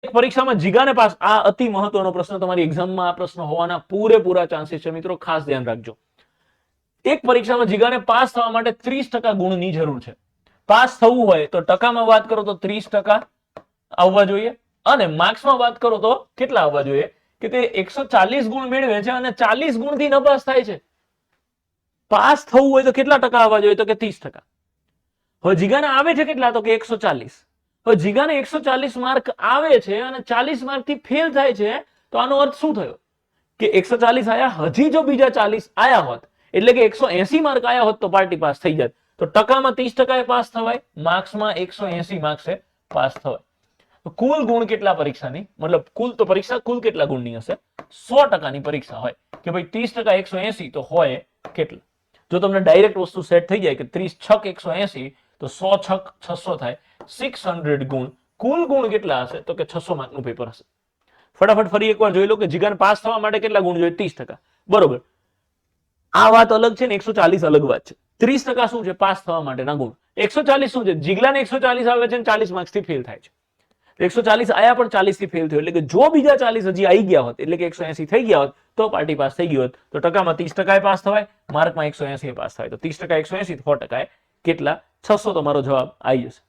પરીક્ષામાં જીગાને પાસ, આ અતિ મહત્વનો પ્રશ્ન, તમારી એક્ઝામમાં આ પ્રશ્ન હોવાના પૂરેપૂરા ચાન્સીસ છે મિત્રો, ખાસ ધ્યાન રાખજો. એક પરીક્ષામાં જીગાને પાસ થવા માટે 30% ગુણની જરૂર છે. પાસ થવું હોય તો ટકામાં વાત કરો તો 30% આવવા જોઈએ, અને માર્ક્સમાં વાત કરો તો કેટલા આવવા જોઈએ કે તે 140 ગુણ મેળવે છે અને 40 ગુણથી નપાસ થાય છે. પાસ થવું હોય તો કેટલા ટકા આવવા જોઈએ તો કે 30%. હવે જીગાને આવે છે કેટલા તો કે 140. હવે જીગાને 140 માર્ક આવે છે અને 40 માર્કથી ફેલ થાય છે, તો આનો અર્થ શું થયો કે 140 આયા, હજી જો બીજા 40 આયા હોત એટલે કે 180 માર્ક આયા હોત તો પાર્ટી પાસ થઈ જાત. તો ટકામાં 30% પાસ થવાય, માર્ક્સમાં 180 માર્ક્સે પાસ થવાય. કુલ ગુણ કેટલા પરીક્ષાની, મતલબ કુલ તો પરીક્ષા કુલ કેટલા ગુણની હશે, 100%ની પરીક્ષા હોય કે ભાઈ 30% 180 તો હોય કેટલા. જો તમને ડાયરેક્ટ વસ્તુ સેટ થઈ જાય કે 30 છક 180 તો 100 છક 600 થાય, 600 ગુણ. કુલ ગુણ કેટલા હશે તો કે 600 માર્કનું પેપર હશે. ફટાફટ ફરી એકવાર જોઈ લો કે જીગાને પાસ થવા માટે કેટલા ગુણ જોઈએ, 30%. બરોબર, આ વાત અલગ છે ને 140 અલગ વાત છે. 30% શું છે પાસ થવા માટેના ગુણ, 140 શું છે, જીગલાને 140 આવે છે અને 40 માર્ક્સથી ફેલ થાય છે. 140 આયા પણ 40 થી ફેલ થયો, એટલે કે જો બીજા 40 હજી આવી ગયા હોત એટલે કે 180 થઈ ગયા હોત તો પાર્ટી પાસ થઈ ગઈ હોત. તો ટકામાં 30% પાસ થવાય, માર્કમાં 180 પાસ થાય. તો 30% 180 100% કેટલા, 600 તમારો જવાબ આવી જશે.